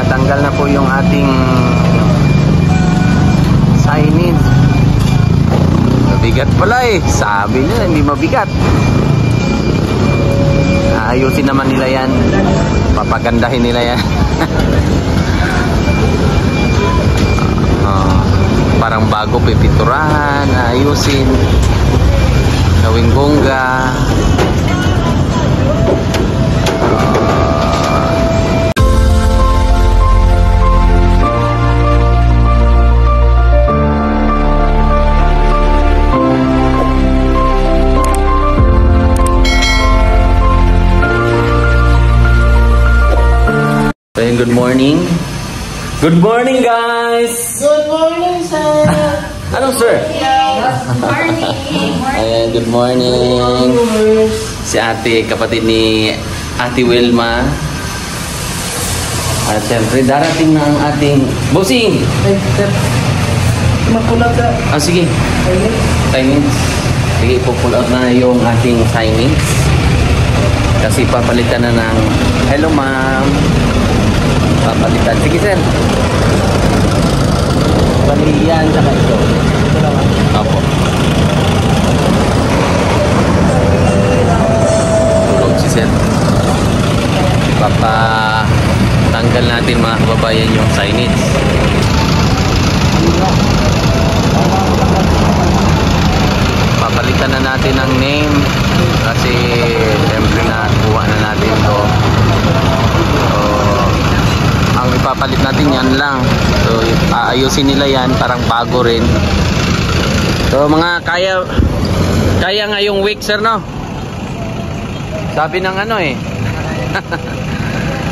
Natanggal na po yung ating signage. Mabigat pala eh. Sabi nila hindi mabigat. Ayusin naman nila yan. Papagandahin nila yan. Parang bago pipinturahan, ayusin, gawing bongga. Good morning. Good morning, guys. Good morning, sir. Anong sir? Good morning. Ayan, good morning. Si ate, kapatid ni Ate Wilma. At siyempre, darating na ang ating bossing. Ay, sir. Makulap ka. Sige. Signage. Sige, pull out na yung ating signage. Kasi papalitan na ng hello, ma'am. Papalitan. Sige, sir. Bali yan, saka ito. Ito naman. Opo. Tulog si sir. Papatanggal natin mga kababayan yung signage. Papalitan na natin ang name. Kasi siyempre na kuha na natin ito. So, ang ipapalit natin yan lang. So aayusin nila yan, parang bago rin. So mga kaya ngayong week, sir, no? Sabi ng ano eh.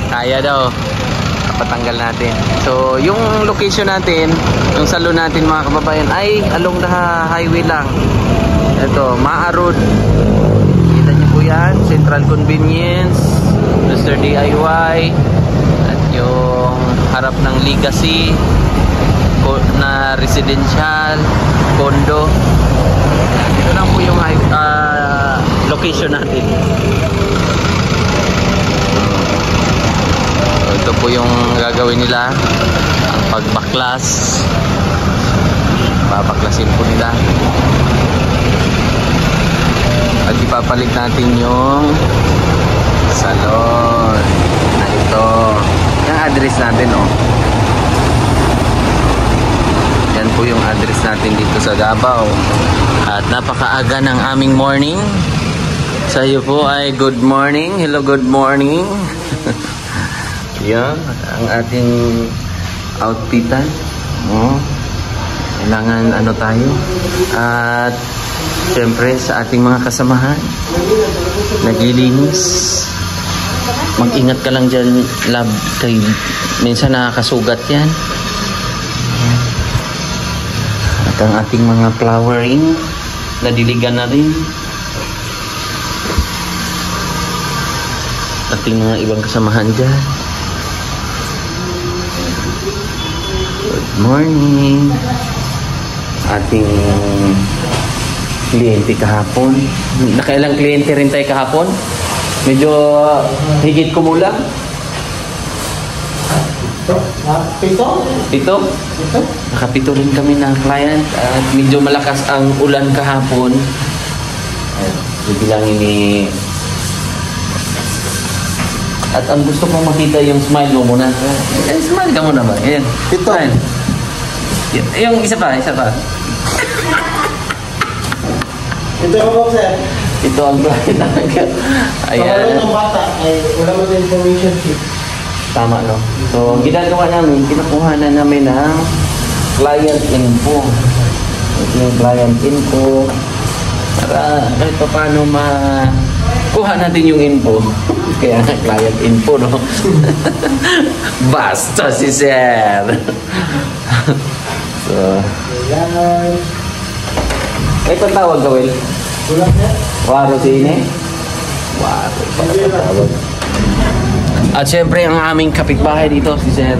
Kaya daw. Kapatanggal natin. So yung location natin, yung salon natin mga kababayan ay along the highway lang. Ito, Maarod. Kita niyo po yan, Central Convenience, Mr. DIY. Yung harap ng Legacy na residential condo. Ito lang po yung location natin. So, ito po yung gagawin nila, ang pagbaklas. Babaklasin po nila. At ipapalit natin yung salon na ito. Yung address natin, oh. Yan po yung address natin dito sa Davao. At napakaaga ng aming morning. Sa iyo po ay good morning. Hello, good morning. Yan, ang ating outfitan. Oh. Kailangan ano tayo. At siyempre sa ating mga kasamahan, naglilinis. Mag-ingat ka lang dyan, love, kay minsan nakakasugat yan. At ang ating mga flowering, nadiligan na rin. Ating mga ibang kasamahan dyan. Good morning. Ating kliyente kahapon. Nakailang kliyente rin tayo kahapon? Medyo higit kumulang. Pito? Nakapito rin kami ng client. At medyo malakas ang ulan kahapon. Bibilangin ni... At ang gusto kong makita yung smile mo muna. Smile ka muna ba? Ayan. Pito. Yung isa pa. Ito ako, sir. Ito ang client natin. Ayan. Ang bata ay wala mo din information sheet. Tama, no? So, ang ginagawa namin, kinukuha na namin ng client info. Ito yung client info. Para kahit pa paano kuha natin yung info. Kaya client info, no? Basta si sir. So, ay, pantawag gawin. Wala, sir. Waro sini. Waro pala pantawag. At syempre ang aming kapitbahay dito, si Sir.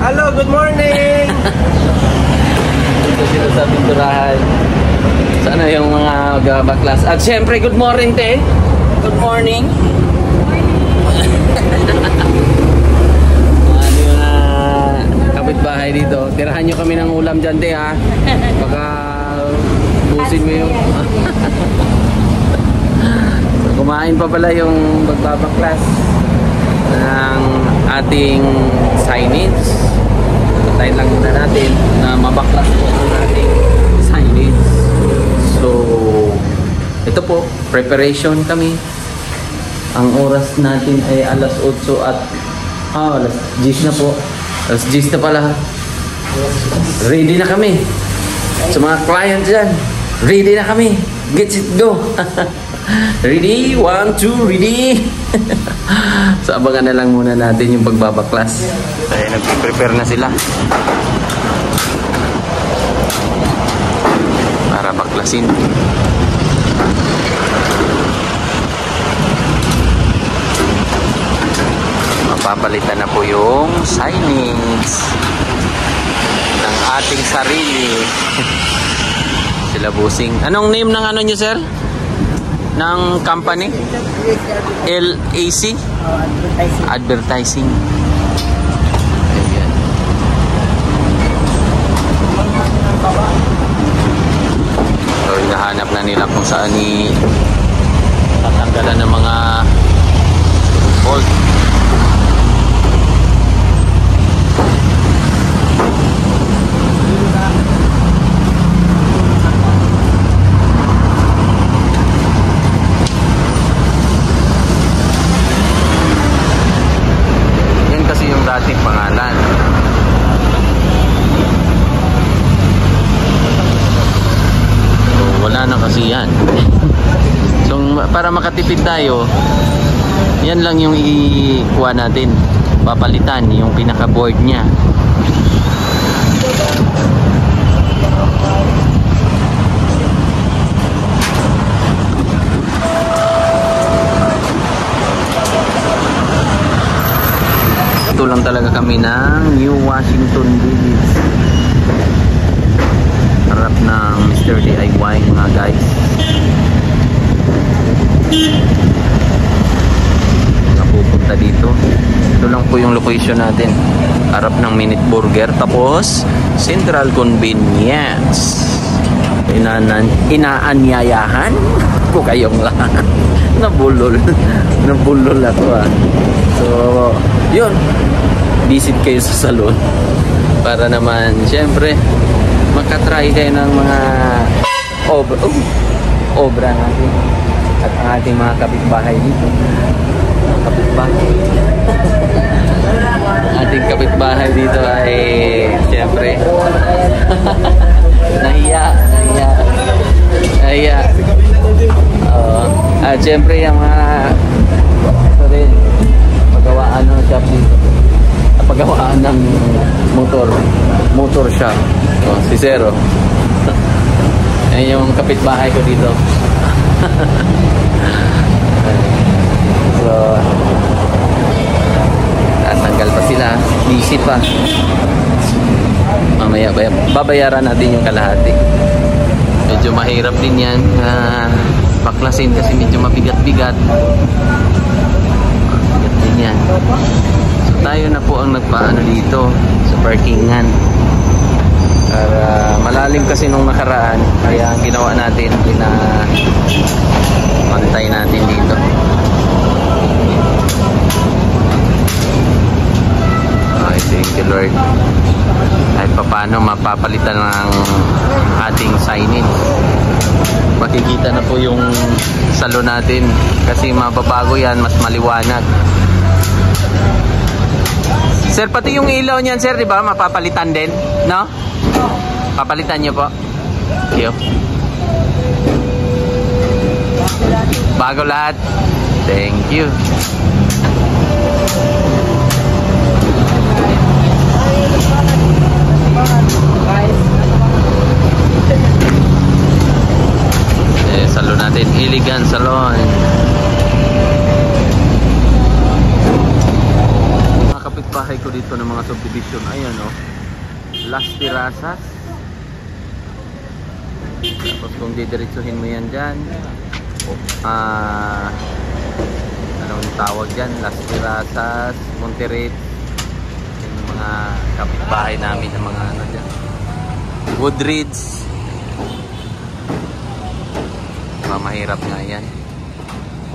Hello, good morning. Dito sila sa pinturahan. Sana yung mga baklas. At syempre, good morning, te. Good morning. Ano kami ng ulam dyan, te, ha? Baka busin mo yung... So, kumain pa pala yung magbabaklas ng ating signage. Tayo lang muna natin na mabaklas po ang ating signage. So, ito po, preparation kami. Ang oras natin ay alas 8 at alas 10 na po. Alas 10 na pala. Ready na kami. Sa mga client dyan, ready na kami. Get it, go. Ready? 1, 2, ready. So, abangan na lang muna natin yung pagbabaklas. Kaya nag-prepare na sila para baklasin. Mapapalitan na po yung signage ng ating sarili. Sila busing. Anong name ng ano nyo, sir? Ng company? LAC? Advertising. Ayan. So, hinahanap na nila kung saan tatanggalan ng mga bolt. Dating pangalan. So, wala na kasi yan. So, para makatipid tayo, yan lang yung ikuha natin. Papalitan yung pinaka-board niya. Ito lang talaga kami ng New Washington Village. Harap ng Mr. DIY mga guys. Napupunta dito. Ito lang po yung location natin. Harap ng Minute Burger. Tapos Central Convenience. Inaanyayahan ko kayong lahat. Nabulol. Nabulol ako ah. So, yun. Visit kayo sa salon. Para naman, syempre, makatry kayo ng mga obra natin. At ang ating mga kapitbahay dito. Kapitbahay. Ating kapitbahay dito ay, syempre, nahiya. At syempre, yung mga pagawaan ng shop dito. Pagawaan ng motor shop. Si Zero. Yan yung kapitbahay ko dito. So, tatanggal pa sila. Busy pa. Mamaya babayaran natin yung kalahati. Medyo mahirap din yan. Baklasin kasi medyo mabigat-bigat. Mabigat din yan. So tayo na po ang nagpaano dito sa parkingan. Para malalim kasi nung nakaraan. Kaya ang ginawa natin, pinapantay natin dito. Okay, thank you Lord. Kahit paano mapapalitan ng ating signage. Makikita na po yung salon natin kasi mababago yan, mas maliwanag. Sir, pati yung ilaw niyan sir, di ba? Mapapalitan din, no? Papalitan niyo po. Yo. Bago lahat. Thank you. Salon natin, Elegant Salon. Mga kapitbahay ko dito ng mga subdivision, ayan o, Las Terrazas. Tapos kung didiretsuhin mo yan dyan, anong tawag dyan, Las Terrazas, Monterrey. Yung mga kapitbahay namin ng mga ano dyan. Woodridge. Mahirap nga yan.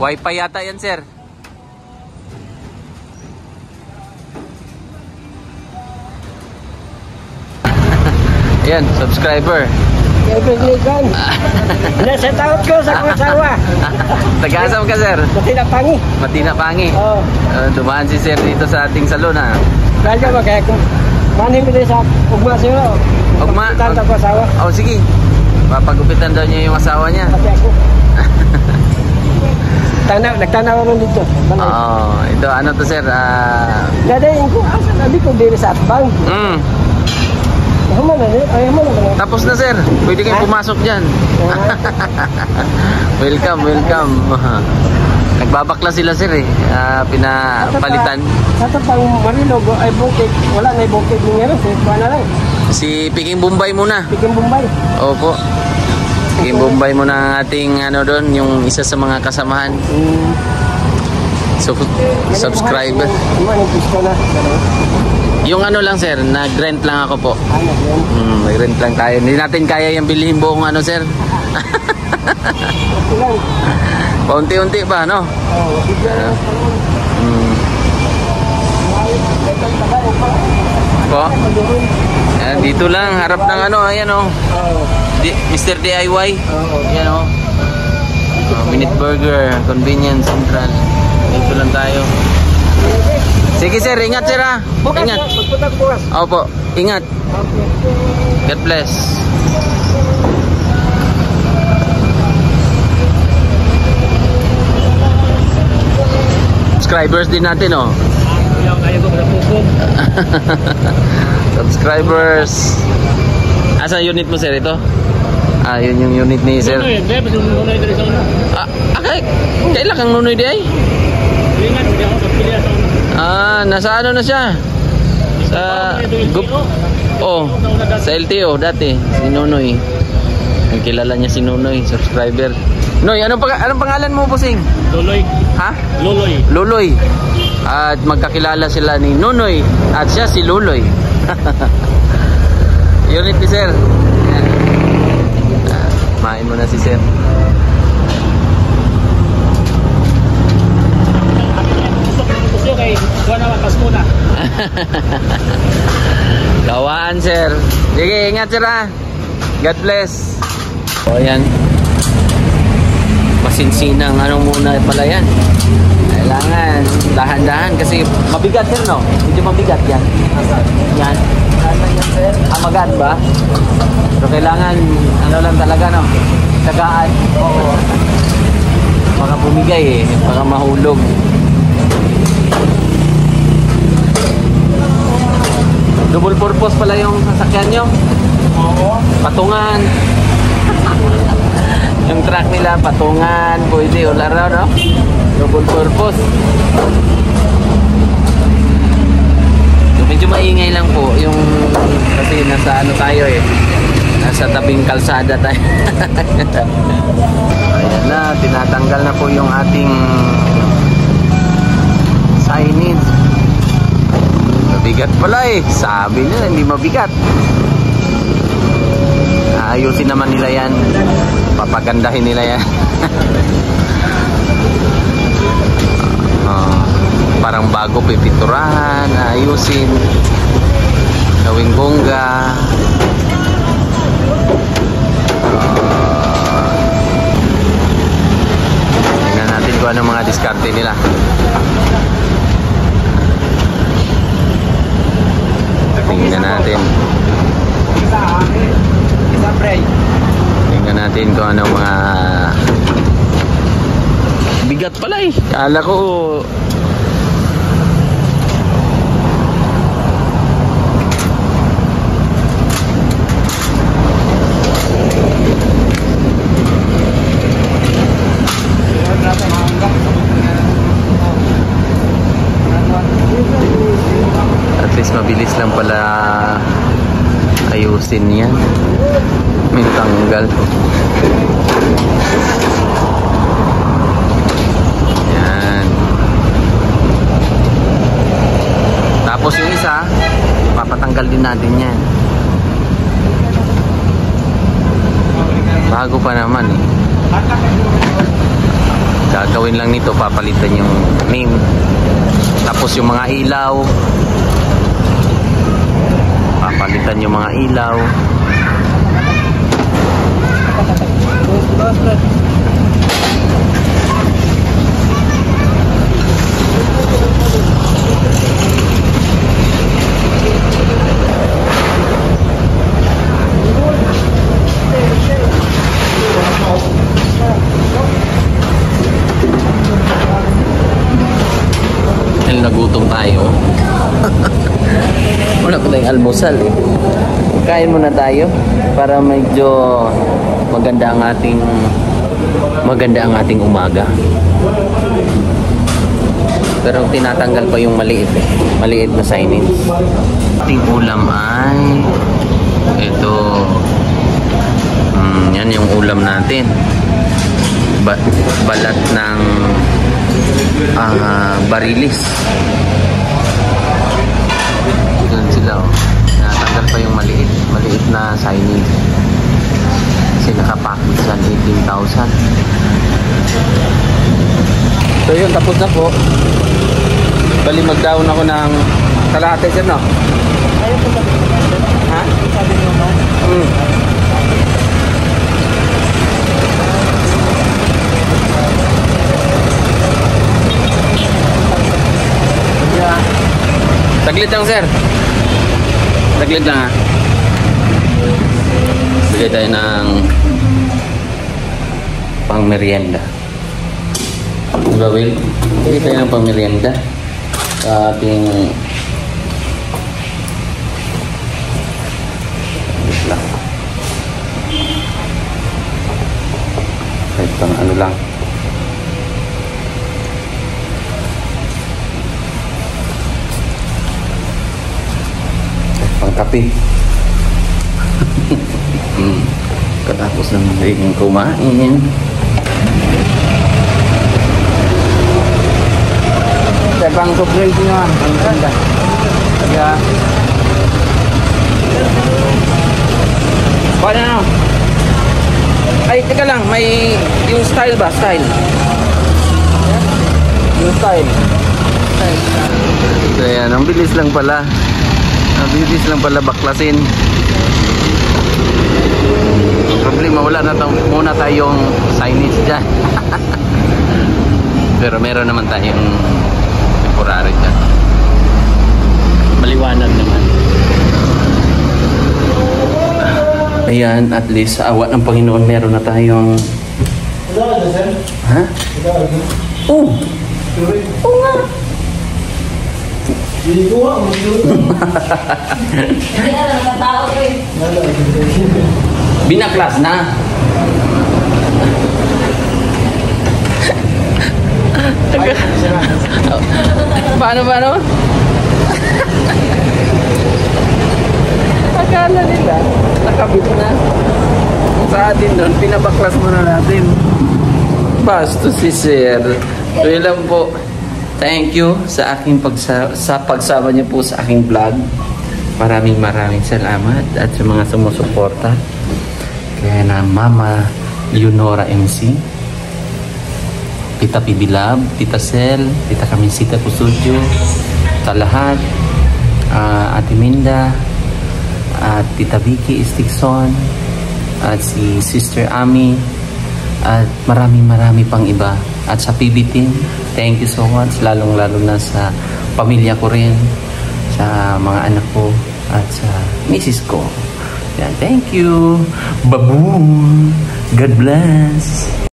Wi-Fi yata yan, sir. Yan, subscriber. Nasa taot ko sa kasawa. Tagasam ka, sir? Matina pangi. Matina Pangi. Oo. Dumaan si sir dito sa ating salon, ha? Dahil ka ba kaya kung manin mo sa ugma siya. Ugma? Tanta ko asawa. Oh, sige. Papagupitan daw niya yung asawa niya. Pati ako. Nagtanaw rin dito. Oo. Ito, ano to, sir? Dadayin ko. Asa nabi ko diri sa atbang. Tapos na, sir. Pwede kayong pumasok dyan. Welcome, welcome. Nagbabakla sila, sir, eh. Pinapalitan. Sa tapang Marilog ay bukid. Wala na yung bukid niya rin. Kuha na lang. Si Peking Bombay muna. Peking Bombay. Opo. Peking Bombay muna ang ating ano doon, yung isa sa mga kasamahan. So, subscriber. Yung ano lang, sir, nag-rent lang ako po. Nag-rent lang tayo. Hindi natin kaya yung bilhin buong ano, sir. Paunti-unti pa, no? Po? Ayan, dito lang, harap ng ano, ayan o. Mr. DIY. Ayan o. Minute Burger, Convenience Central. Dito lang tayo. Sige, sir, ingat, sir, ha? Ingat. Opo, ingat. God bless. Subscribers din natin, oh. Subscribers. Asa unit mo, sir, ito? Yun yung unit ni sir. Kailan kang nunoy di ay? Nasa ano na siya? Sa sa LTO dati, si Nonoy. Ang kilala niya si Nonoy, subscriber. Noy, anong pangalan mo, bossing? Loloy. Ha? Loloy. Loloy. At magkakilala sila ni Nonoy at siya si Loloy. Unit ni sir. Main mo na si sir. Gawaan, sir. Sige, ingat, sir, ha. God bless. O, yan. Masinsinang ano muna pala yan. Kailangan dahan-dahan kasi mabigat, sir, no? Medyo mabigat yan. Yan. Magat ba? Pero kailangan ano lang talaga, no? Tagaan. Oo. Baka bumigay, eh. Baka mahulog. Double purpose pala yung sasakyan nyo. Oo. Patungan. Yung truck nila, patungan. Pwede, wala raw, no? Double purpose. Medyo maingay lang po. Yung, kasi nasa ano tayo, eh. Nasa tabing kalsada tayo. Ayan na, tinatanggal na po yung ating signage. Mabigat pala, eh. Sabi niya, hindi mabigat. Ayusin naman nila yan. Papagandahin nila yan. Parang bago pipinturahan, ayusin, gawing bongga. Tingnan natin kung anong mga diskarte nila. Tingnan natin. Tingnan natin kung anong mga bigat pala, eh. Kala ko at least mabilis lang pala ayusin yan. May tanggal. Yan. Tapos yung isa, papatanggal din natin yan. Bago pa naman eh. Gagawin lang nito, papalitan yung name. Tapos yung mga ilaw. Papalitan yung mga ilaw. Nagutom tayo. Wala pa tayong almusal eh. Kain muna tayo para medyo maganda ang ating umaga. Pero tinatanggal pa yung maliit eh. Maliit na signage. Ating ulam ay ito. Yan yung ulam natin. Balat ng barilis. Doon sila oh. Natanggal pa yung maliit na signage. Kasi nakapackage yan 18,000. So yun, tapos na po. Bali mag-down ako ng kalahati dyan no? Ayaw po sabi ko. Ha? Sabi niyo no? Saglit lang sir. Saglit lang ha. Bigay tayo ng pang merienda. Diba Will? Bigay tayo ng pang merienda sa ating lang. Kahit pang ano lang. Pangkape. Katapos ng ring kumain. Sa pang sobrang nyo. Ang ganda. Kaya. Paano na? Ay, teka lang. May yung style ba? Style. Yung style. Ayan, ang bilis lang pala. Ang bilis lang pala baklasin. Problema, wala na muna tayong signage dyan. Pero meron naman tayong temporary dyan. Maliwanag naman. Ayan, at least sa awa ng Panginoon meron na tayong... Ha? Oo. Oo nga. Binaklas na. Paano? Akala nila nakabit na. Kung sa atin doon, pinabaklas muna natin. Bastos si Sir. So yun lang po. Thank you sa aking pagsama niyo po sa aking vlog. Maraming salamat at sa mga sumusuporta. Kaya na Mama Leonora MC, Tita Pibilab, Tita Sel, Tita Kamisita Custodio, sa lahat, Ate Minda, at Tita Vicky Istikson, at si Sister Ami, at marami pang iba. At sa PB team, thank you so much, lalong-lalo na sa pamilya ko rin, sa mga anak ko, at sa misis ko. Yan, thank you. Baboon. God bless.